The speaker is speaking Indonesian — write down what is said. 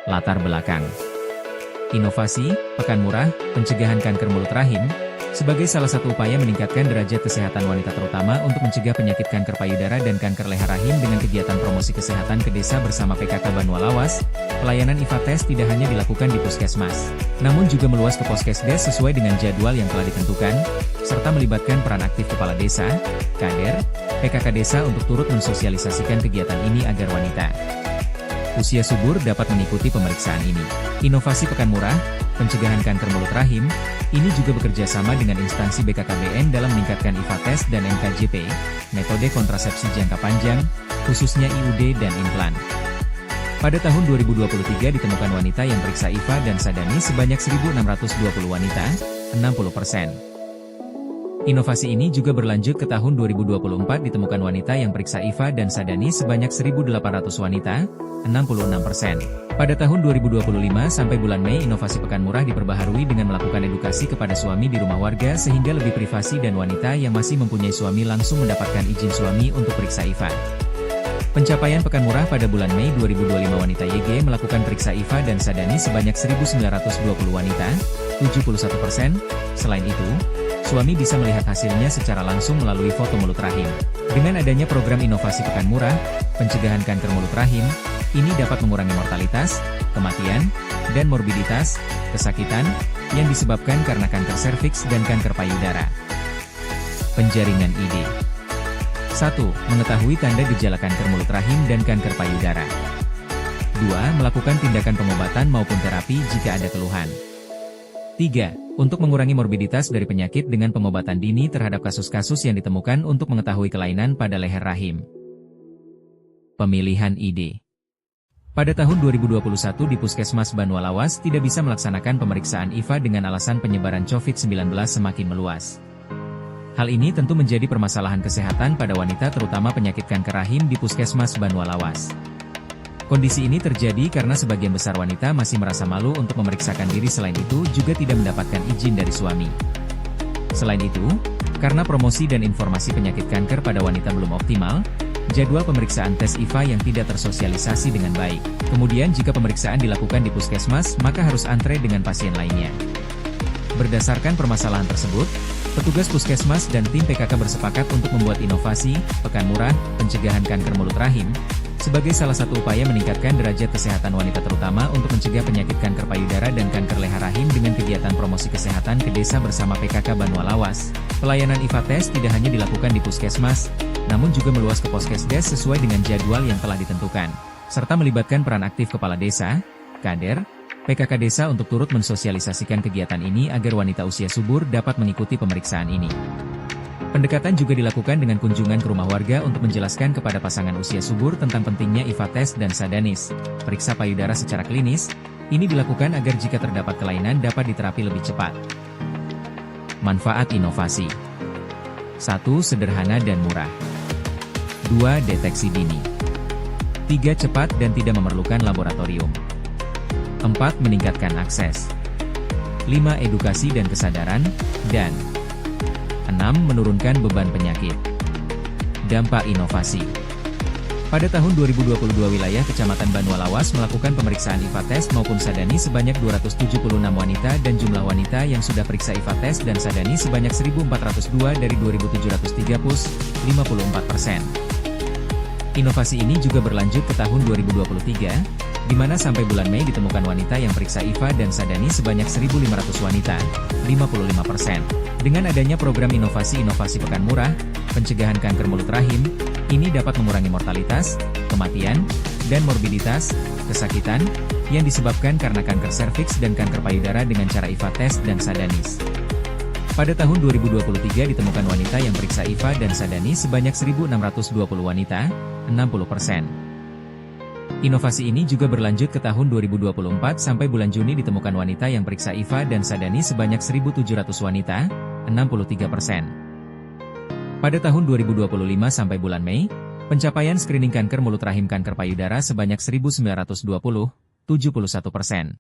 Latar belakang. Inovasi, pekan murah, pencegahan kanker mulut rahim, sebagai salah satu upaya meningkatkan derajat kesehatan wanita terutama untuk mencegah penyakit kanker payudara dan kanker leher rahim dengan kegiatan promosi kesehatan ke desa bersama PKK Banua Lawas, pelayanan IVA tes tidak hanya dilakukan di puskesmas, namun juga meluas ke poskesdes sesuai dengan jadwal yang telah ditentukan, serta melibatkan peran aktif kepala desa, kader, PKK desa untuk turut mensosialisasikan kegiatan ini agar wanita usia subur dapat mengikuti pemeriksaan ini. Inovasi pekan murah, pencegahan kanker mulut rahim, ini juga bekerja sama dengan instansi BKKBN dalam meningkatkan IVA tes dan NKJP, metode kontrasepsi jangka panjang, khususnya IUD dan implan. Pada tahun 2023 ditemukan wanita yang periksa IVA dan Sadani sebanyak 1.620 wanita, 60%. Inovasi ini juga berlanjut ke tahun 2024 ditemukan wanita yang periksa IVA dan Sadani sebanyak 1.800 wanita, 66%. Pada tahun 2025 sampai bulan Mei inovasi pekan murah diperbaharui dengan melakukan edukasi kepada suami di rumah warga sehingga lebih privasi dan wanita yang masih mempunyai suami langsung mendapatkan izin suami untuk periksa IVA. Pencapaian pekan murah pada bulan Mei 2025 wanita YG melakukan periksa IVA dan Sadani sebanyak 1.920 wanita, 71%. Selain itu, suami bisa melihat hasilnya secara langsung melalui foto mulut rahim. Dengan adanya program inovasi pekan murah, pencegahan kanker mulut rahim, ini dapat mengurangi mortalitas, kematian, dan morbiditas, kesakitan, yang disebabkan karena kanker serviks dan kanker payudara. Penjaringan ide. 1. Mengetahui tanda gejala kanker mulut rahim dan kanker payudara. 2. Melakukan tindakan pengobatan maupun terapi jika ada keluhan. 3. Untuk mengurangi morbiditas dari penyakit dengan pengobatan dini terhadap kasus-kasus yang ditemukan untuk mengetahui kelainan pada leher rahim. Pemilihan ide. Pada tahun 2021 di Puskesmas Banua Lawas tidak bisa melaksanakan pemeriksaan IVA dengan alasan penyebaran COVID-19 semakin meluas. Hal ini tentu menjadi permasalahan kesehatan pada wanita terutama penyakit kanker rahim di Puskesmas Banua Lawas. Kondisi ini terjadi karena sebagian besar wanita masih merasa malu untuk memeriksakan diri, selain itu juga tidak mendapatkan izin dari suami. Selain itu, karena promosi dan informasi penyakit kanker pada wanita belum optimal, jadwal pemeriksaan tes IVA yang tidak tersosialisasi dengan baik. Kemudian jika pemeriksaan dilakukan di puskesmas, maka harus antre dengan pasien lainnya. Berdasarkan permasalahan tersebut, petugas puskesmas dan tim PKK bersepakat untuk membuat inovasi, pekan murah, pencegahan kanker mulut rahim, sebagai salah satu upaya meningkatkan derajat kesehatan wanita terutama untuk mencegah penyakit kanker payudara dan kanker leher rahim dengan kegiatan promosi kesehatan ke desa bersama PKK Banua Lawas. Pelayanan IVA tes tidak hanya dilakukan di puskesmas, namun juga meluas ke poskesdes sesuai dengan jadwal yang telah ditentukan, serta melibatkan peran aktif kepala desa, kader, PKK desa untuk turut mensosialisasikan kegiatan ini agar wanita usia subur dapat mengikuti pemeriksaan ini. Pendekatan juga dilakukan dengan kunjungan ke rumah warga untuk menjelaskan kepada pasangan usia subur tentang pentingnya IVA tes dan Sadanis, periksa payudara secara klinis. Ini dilakukan agar jika terdapat kelainan dapat diterapi lebih cepat. Manfaat inovasi. 1. Sederhana dan murah. 2. Deteksi dini. 3. Cepat dan tidak memerlukan laboratorium. 4. Meningkatkan akses. 5. Edukasi dan kesadaran, dan 6. Menurunkan beban penyakit. Dampak inovasi. Pada tahun 2022 wilayah Kecamatan Banua Lawas melakukan pemeriksaan IVA tes maupun Sadani sebanyak 276 wanita dan jumlah wanita yang sudah periksa IVA tes dan Sadani sebanyak 1.402 dari 2.703 pus, 54%. Inovasi ini juga berlanjut ke tahun 2023, di mana sampai bulan Mei ditemukan wanita yang periksa IVA dan Sadani sebanyak 1.500 wanita, 55%. Dengan adanya program inovasi pekan murah, pencegahan kanker mulut rahim, ini dapat mengurangi mortalitas, kematian, dan morbiditas, kesakitan, yang disebabkan karena kanker serviks dan kanker payudara dengan cara IVA tes dan Sadanis. Pada tahun 2023 ditemukan wanita yang periksa IVA dan Sadani sebanyak 1.620 wanita, 60%. Inovasi ini juga berlanjut ke tahun 2024 sampai bulan Juni ditemukan wanita yang periksa IVA dan Sadani sebanyak 1.700 wanita, 63%. Pada tahun 2025 sampai bulan Mei, pencapaian screening kanker mulut rahim kanker payudara sebanyak 1.920, 71%.